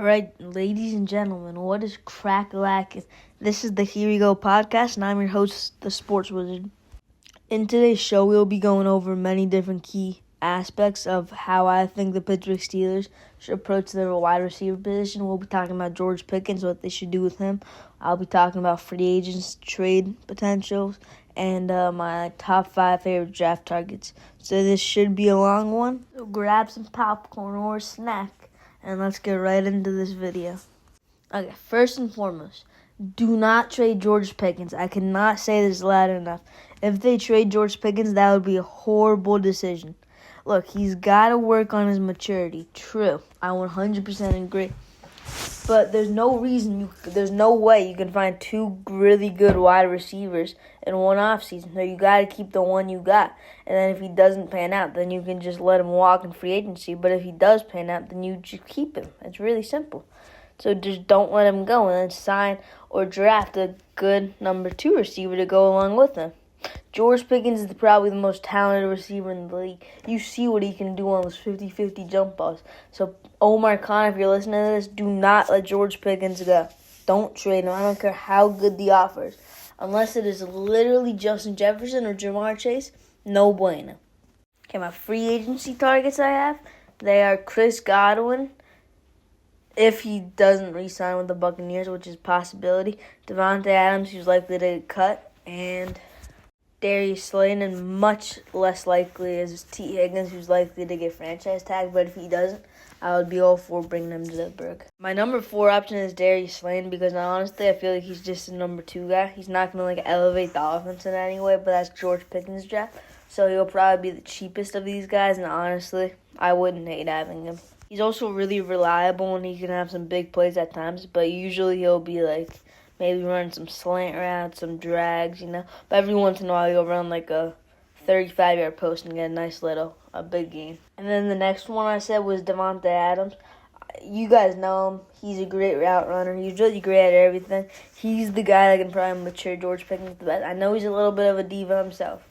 right, ladies and gentlemen, what is crack-a-lack? This is the Here We Go podcast, and I'm your host, the Sports Wizard. In today's show, we'll be going over many different key aspects of how I think the Pittsburgh Steelers should approach their wide receiver position. We'll be talking about George Pickens, what they should do with him. I'll be talking about free agents, trade potentials, and my top 5 favorite draft targets. So this should be a long one. So grab some popcorn or a snack, and let's get right into this video. Okay, first and foremost, do not trade George Pickens. I cannot say this loud enough. If they trade George Pickens, that would be a horrible decision. Look, he's got to work on his maturity. True, I 100% agree. But there's no way you can find 2 really good wide receivers in one offseason. So you got to keep the one you got. And then if he doesn't pan out, then you can just let him walk in free agency. But if he does pan out, then you just keep him. It's really simple. So just don't let him go and then sign or draft a good number 2 receiver to go along with him. George Pickens is probably the most talented receiver in the league. You see what he can do on those 50-50 jump balls. So, Omar Khan, if you're listening to this, do not let George Pickens go. Don't trade him. I don't care how good the offer is. Unless it is literally Justin Jefferson or Jamar Chase, no bueno. Okay, my free agency targets I have, they are Chris Godwin, if he doesn't re-sign with the Buccaneers, which is a possibility. Davante Adams, who's likely to get cut, and Darius Slayton, and much less likely is T. Higgins, who's likely to get franchise tag. But if he doesn't, I would be all for bringing him to the Pittsburgh. My number 4 option is Darius Slayton because honestly, I feel like he's just a number 2 guy. He's not going to elevate the offense in any way, but that's George Pickens' draft. So he'll probably be the cheapest of these guys, and honestly, I wouldn't hate having him. He's also really reliable, and he can have some big plays at times, but usually he'll be maybe run some slant routes, some drags, But every once in a while, he'll run a 35-yard post and get a big gain. And then the next one I said was Davante Adams. You guys know him. He's a great route runner. He's really great at everything. He's the guy that can probably mature George Pickens the best. I know he's a little bit of a diva himself,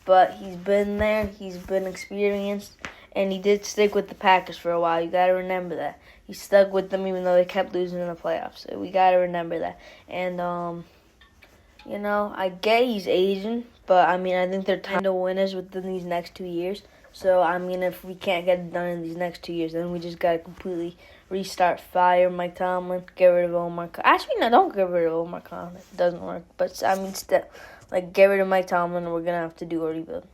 but he's been there. He's been experienced, and he did stick with the Packers for a while. You got to remember that. He stuck with them even though they kept losing in the playoffs. So we got to remember that. And, I get he's Asian, but, I think they're kind of winners within these next 2 years. So, if we can't get it done in these next 2 years, then we just got to completely restart, fire Mike Tomlin, get rid of Omar Khan. Actually, no, don't get rid of Omar Khan. It doesn't work. But, still, get rid of Mike Tomlin, and we're going to have to do a rebuild.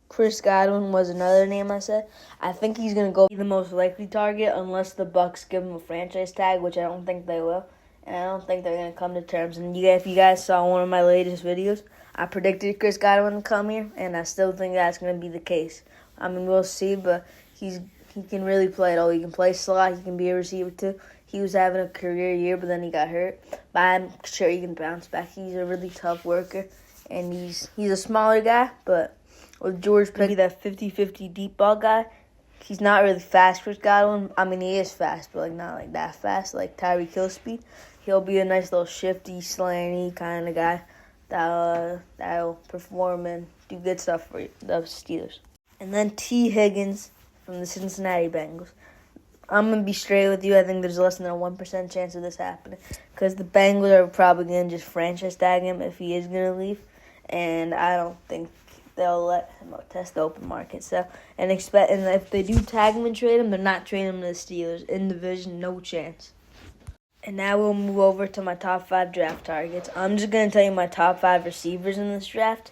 Chris Godwin was another name I said. I think he's going to be the most likely target unless the Bucs give him a franchise tag, which I don't think they will. And I don't think they're going to come to terms. And if you guys saw one of my latest videos, I predicted Chris Godwin to come here, and I still think that's going to be the case. We'll see, but he can really play it all. He can play slot. He can be a receiver too. He was having a career year, but then he got hurt. But I'm sure he can bounce back. He's a really tough worker, and he's a smaller guy, but with George Pickens, that 50-50 deep ball guy, he's not really fast, Chris Godwin. He is fast, but not that fast, like Tyreek Hill speed. He'll be a nice little shifty, slanty kind of guy that'll perform and do good stuff for the Steelers. And then T. Higgins from the Cincinnati Bengals. I'm going to be straight with you. I think there's less than a 1% chance of this happening because the Bengals are probably going to just franchise tag him if he is going to leave, and I don't think they'll let him test the open market. And if they do tag him and trade him, they're not trading him to the Steelers. In division, no chance. And now we'll move over to my top 5 draft targets. I'm just going to tell you my top 5 receivers in this draft.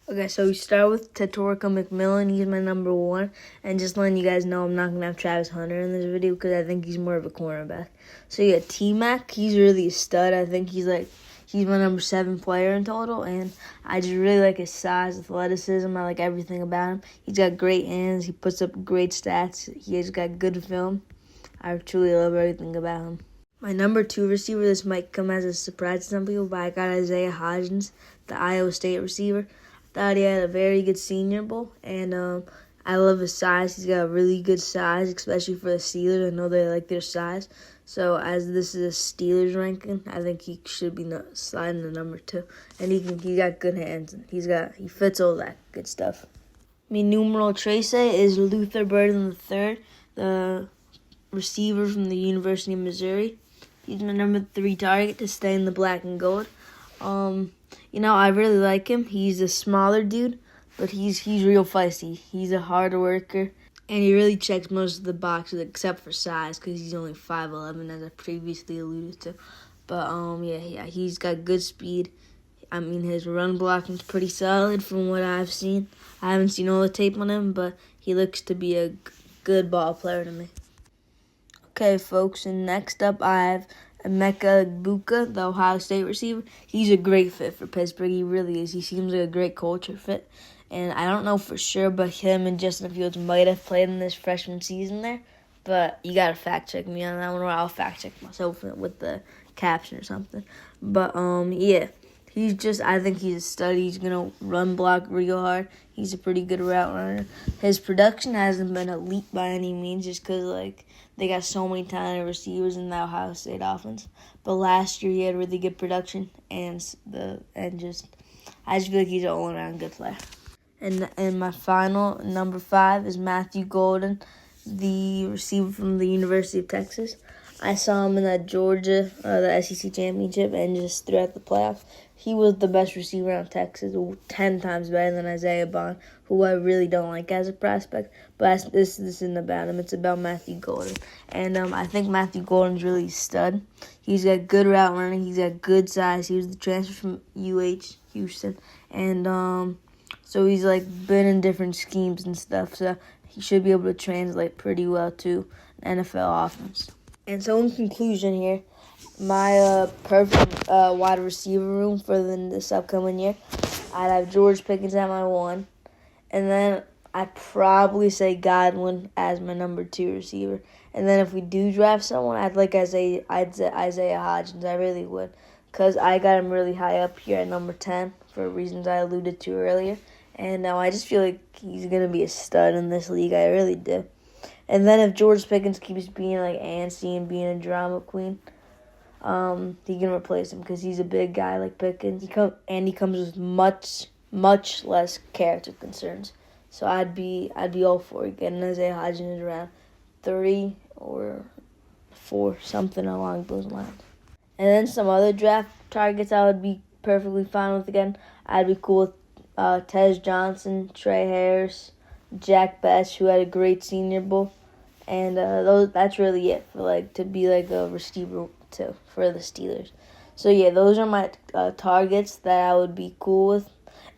Okay, so we start with Tatorka McMillan. He's my number 1. And just letting you guys know, I'm not going to have Travis Hunter in this video because I think he's more of a cornerback. So you got T-Mac. He's really a stud. I think he's my number 7 player in total, and I just really like his size, athleticism. I like everything about him. He's got great hands. He puts up great stats. He has got good film. I truly love everything about him. My number 2 receiver, this might come as a surprise to some people, but I got Isaiah Hodgins, the Iowa State receiver. I thought he had a very good Senior Bowl, and I love his size. He's got a really good size, especially for the Steelers. I know they like their size. So as this is a Steelers ranking, I think he should be sliding to number 2. And he got good hands. And he fits all that good stuff. Mi numero 13 is Luther Burden III, the receiver from the University of Missouri. He's my number 3 target to stay in the black and gold. I really like him. He's a smaller dude, but he's real feisty. He's a hard worker, and he really checks most of the boxes except for size because he's only 5'11", as I previously alluded to. But he's got good speed. I mean, his run blocking's pretty solid from what I've seen. I haven't seen all the tape on him, but he looks to be a good ball player to me. Okay, folks, and next up I have Emeka Egbuka, the Ohio State receiver. He's a great fit for Pittsburgh. He really is. He seems like a great culture fit. And I don't know for sure, but him and Justin Fields might have played in this freshman season there. But you got to fact check me on that one, or I'll fact check myself with the caption or something. But, I think he's a stud. He's going to run block real hard. He's a pretty good route runner. His production hasn't been elite by any means just because, they got so many talented receivers in the Ohio State offense. But last year he had really good production, I just feel like he's an all-around good player. And my final, number 5, is Matthew Golden, the receiver from the University of Texas. I saw him in that Georgia, the SEC championship, and just throughout the playoffs. He was the best receiver on Texas, 10 times better than Isaiah Bond, who I really don't like as a prospect. But this isn't about him. It's about Matthew Golden. And I think Matthew Golden's really a stud. He's got good route running. He's got good size. He was the transfer from Houston. And so he's been in different schemes and stuff. So he should be able to translate pretty well to NFL offense. And so in conclusion here, my perfect wide receiver room for this upcoming year, I'd have George Pickens at my 1. And then I'd probably say Godwin as my number 2 receiver. And then if we do draft someone, I'd say Isaiah Hodgins. I really would. Because I got him really high up here at number 10 for reasons I alluded to earlier. And I just feel like he's going to be a stud in this league. I really do. And then if George Pickens keeps being antsy and being a drama queen, he can replace him because he's a big guy like Pickens. He comes with much less character concerns. So I'd be all for getting Isaiah Hodgins around 3 or 4, something along those lines. And then some other draft targets I would be perfectly fine with again. I'd be cool with Tez Johnson, Trey Harris, Jack Best, who had a great Senior Bowl. And that's really it for to be a receiver for the Steelers. So yeah, those are my targets that I would be cool with.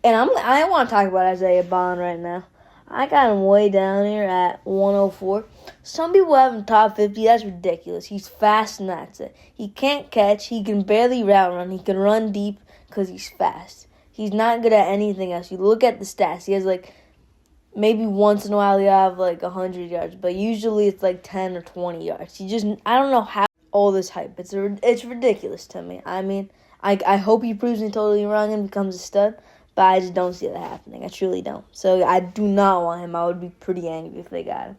And I want to talk about Isaiah Bond right now. I got him way down here at 104. Some people have him top 50. That's ridiculous. He's fast and that's it. He can't catch. He can barely route run. He can run deep because he's fast. He's not good at anything else. You look at the stats. He has maybe once in a while he'll have 100 yards, but usually it's 10 or 20 yards. I don't know how all this hype. It's ridiculous to me. I mean, I hope he proves me totally wrong and becomes a stud, but I just don't see that happening. I truly don't. So I do not want him. I would be pretty angry if they got him.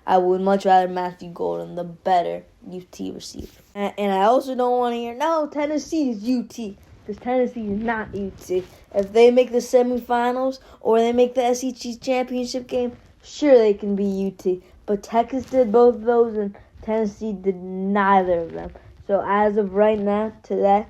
I would much rather Matthew Golden, the better UT receiver. And I also don't want to hear, no, Tennessee is UT. Because Tennessee is not UT. If they make the semifinals or they make the SEC championship game, sure they can be UT. But Texas did both of those and Tennessee did neither of them. So as of right now, today,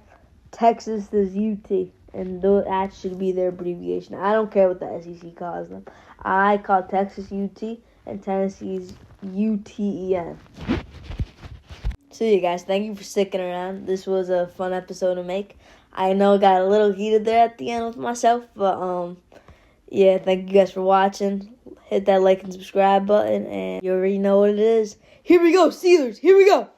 Texas is UT. And that should be their abbreviation. I don't care what the SEC calls them. I call Texas UT and Tennessee's UTEN. So yeah, guys, thank you for sticking around. This was a fun episode to make. I know I got a little heated there at the end with myself, but yeah, thank you guys for watching. Hit that like and subscribe button, and you already know what it is. Here we go, Steelers. Here we go.